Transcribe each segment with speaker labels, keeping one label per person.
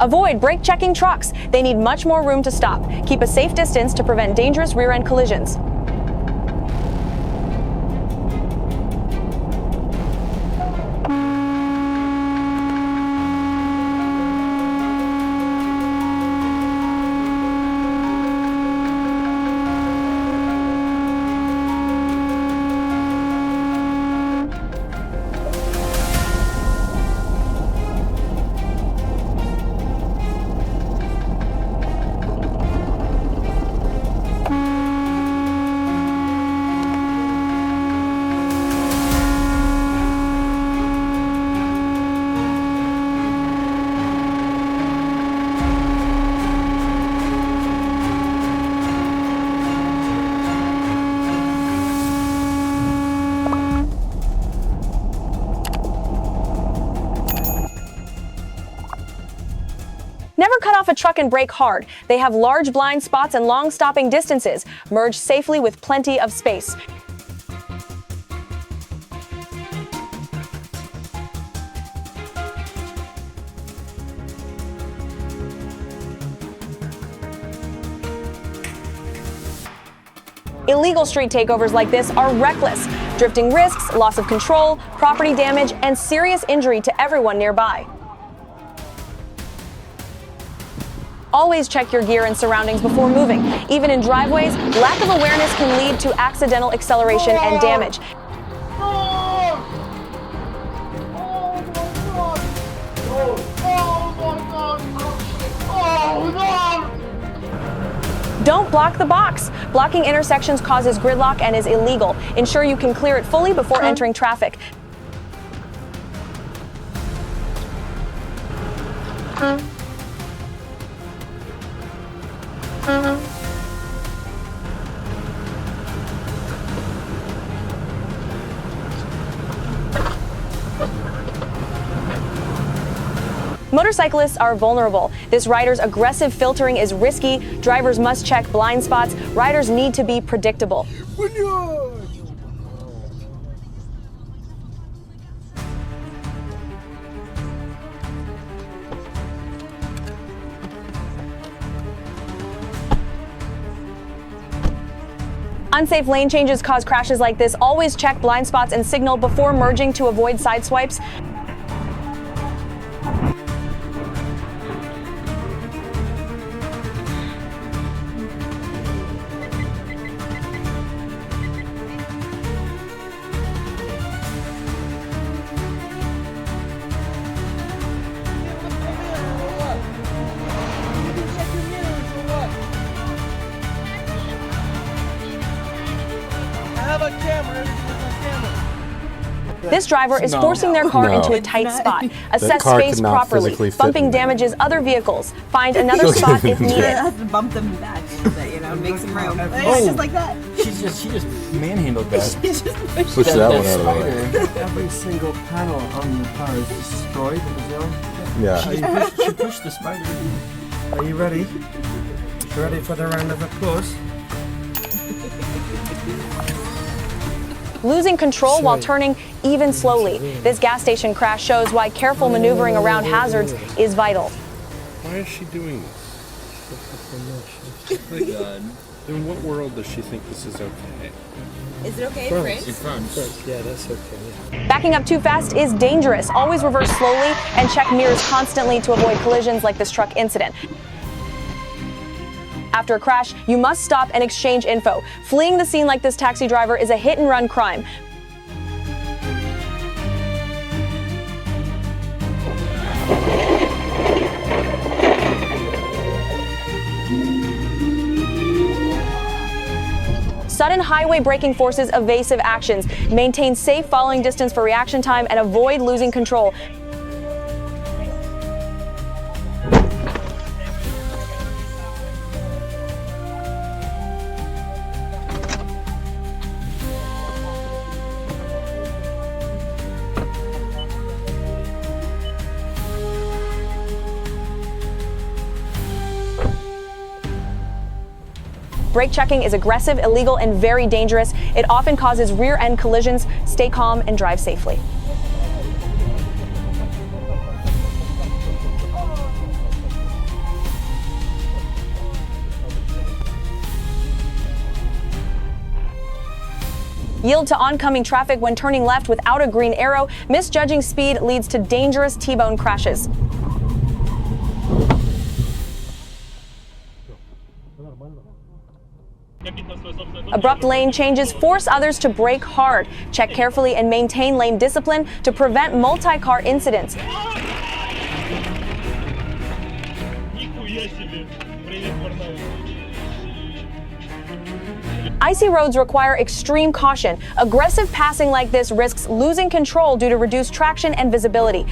Speaker 1: Avoid brake-checking trucks. They need much more room to stop. Keep a safe distance to prevent dangerous rear-end collisions. Never cut off a truck and brake hard. They have large blind spots and long stopping distances. Merge safely with plenty of space. Illegal street takeovers like this are reckless. Drifting risks, loss of control, property damage, and serious injury to everyone nearby. Always check your gear and surroundings before moving. Even in driveways, lack of awareness can lead to accidental acceleration and damage. Don't block the box. Blocking intersections causes gridlock and is illegal. Ensure you can clear it fully before entering traffic. Motorcyclists are vulnerable. This rider's aggressive filtering is risky. Drivers must check blind spots. Riders need to be predictable. Unsafe lane changes cause crashes like this. Always check blind spots and signal before merging to avoid side swipes. This driver is forcing their car into a tight spot. Assess space properly. Bumping damages other vehicles. Find another spot if needed.
Speaker 2: Have to bump them back, make some room. Just like that.
Speaker 3: She just manhandled that.
Speaker 4: Push that one out of the way.
Speaker 5: Every single panel on the car is destroyed as well.
Speaker 4: Yeah.
Speaker 5: She pushed the spider. Are you ready? You ready for the round of applause?
Speaker 1: Losing control while turning even slowly. This gas station crash shows why careful maneuvering around hazards is vital.
Speaker 6: Why is she doing this? Oh my God. In what world does she think this is okay?
Speaker 2: Is it okay in France?
Speaker 3: In France.
Speaker 5: Yeah, that's okay.
Speaker 1: Backing up too fast is dangerous. Always reverse slowly and check mirrors constantly to avoid collisions like this truck incident. After a crash, you must stop and exchange info. Fleeing the scene like this taxi driver is a hit-and-run crime. Sudden highway braking forces evasive actions. Maintain safe following distance for reaction time and avoid losing control. Brake checking is aggressive, illegal, and very dangerous. It often causes rear-end collisions. Stay calm and drive safely. Yield to oncoming traffic when turning left without a green arrow. Misjudging speed leads to dangerous T-bone crashes. Abrupt lane changes force others to brake hard. Check carefully and maintain lane discipline to prevent multi-car incidents. Icy roads require extreme caution. Aggressive passing like this risks losing control due to reduced traction and visibility.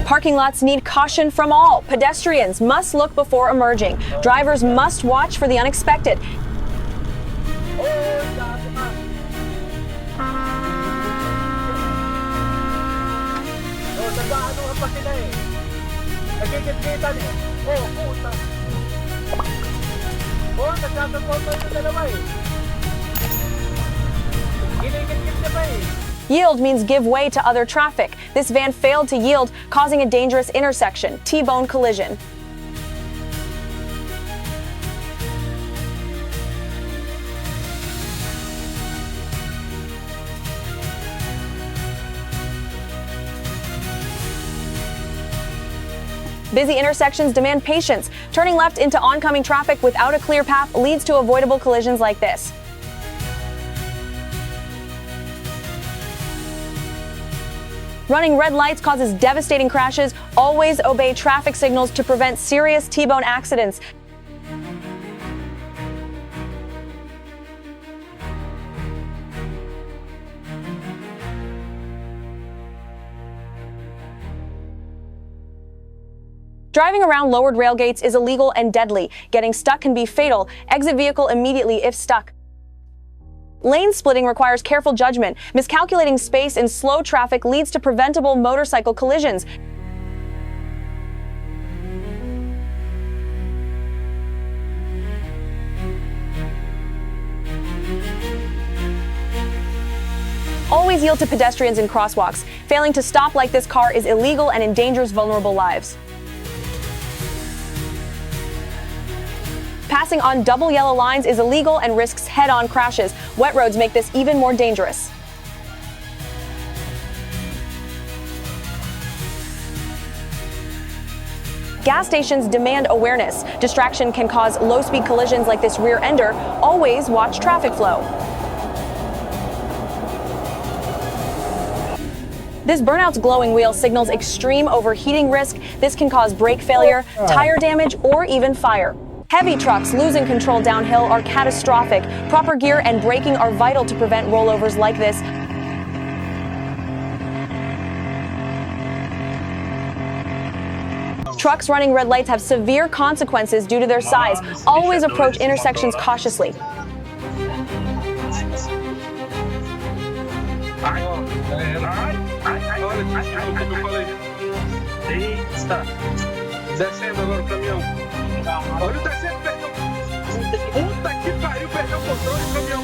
Speaker 1: Parking lots need caution from all. Pedestrians must look before emerging. Drivers must watch for the unexpected. Yield means give way to other traffic. This van failed to yield, causing a dangerous intersection, T-bone collision. Busy intersections demand patience. Turning left into oncoming traffic without a clear path leads to avoidable collisions like this. Running red lights causes devastating crashes. Always obey traffic signals to prevent serious T-bone accidents. Driving around lowered rail gates is illegal and deadly. Getting stuck can be fatal. Exit vehicle immediately if stuck. Lane splitting requires careful judgment. Miscalculating space in slow traffic leads to preventable motorcycle collisions. Always yield to pedestrians in crosswalks. Failing to stop like this car is illegal and endangers vulnerable lives. Passing on double yellow lines is illegal and risks head-on crashes. Wet roads make this even more dangerous. Gas stations demand awareness. Distraction can cause low-speed collisions like this rear ender. Always watch traffic flow. This burnout's glowing wheel signals extreme overheating risk. This can cause brake failure, tire damage, or even fire. Heavy trucks losing control downhill are catastrophic. Proper gear and braking are vital to prevent rollovers like this. Trucks running red lights have severe consequences due to their size. Always approach intersections cautiously.
Speaker 7: Descendo agora o caminhão. Olha o descendo, perdão. Puta que pariu, perdeu o controle do caminhão.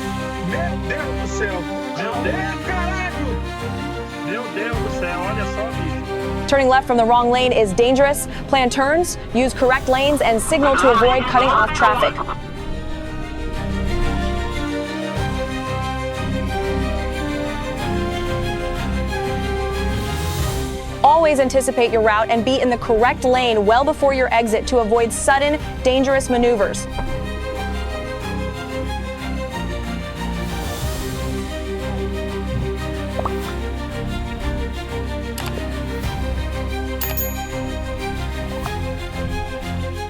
Speaker 7: Meu Deus do céu. Meu Deus, caralho. Meu Deus do céu, olha só, bicho.
Speaker 1: Turning left from the wrong lane is dangerous. Plan turns, use correct lanes, and signal to avoid cutting off traffic. Always anticipate your route and be in the correct lane well before your exit to avoid sudden, dangerous maneuvers.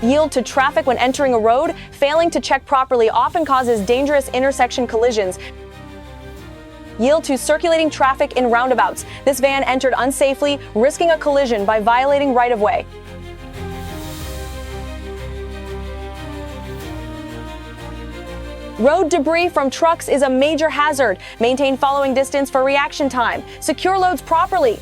Speaker 1: Yield to traffic when entering a road. Failing to check properly often causes dangerous intersection collisions. Yield to circulating traffic in roundabouts. This van entered unsafely, risking a collision by violating right-of-way. Road debris from trucks is a major hazard. Maintain following distance for reaction time. Secure loads properly.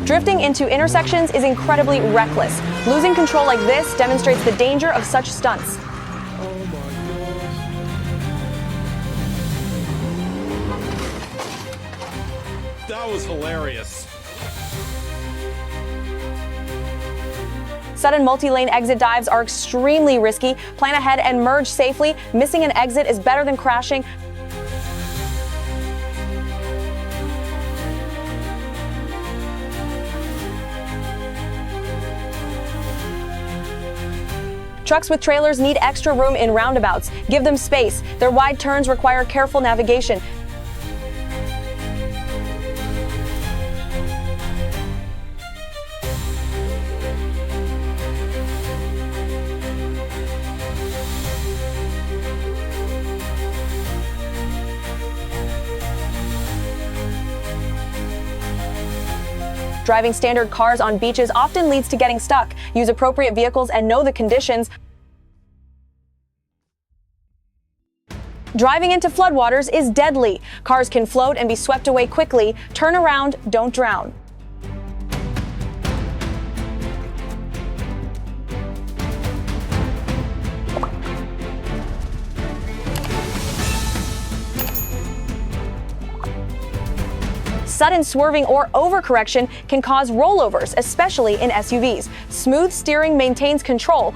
Speaker 1: Drifting into intersections is incredibly reckless. Losing control like this demonstrates the danger of such stunts.
Speaker 6: Oh my god. That was hilarious.
Speaker 1: Sudden multi-lane exit dives are extremely risky. Plan ahead and merge safely. Missing an exit is better than crashing. Trucks with trailers need extra room in roundabouts. Give them space. Their wide turns require careful navigation. Driving standard cars on beaches often leads to getting stuck. Use appropriate vehicles and know the conditions. Driving into floodwaters is deadly. Cars can float and be swept away quickly. Turn around, don't drown. Sudden swerving or overcorrection can cause rollovers, especially in SUVs. Smooth steering maintains control.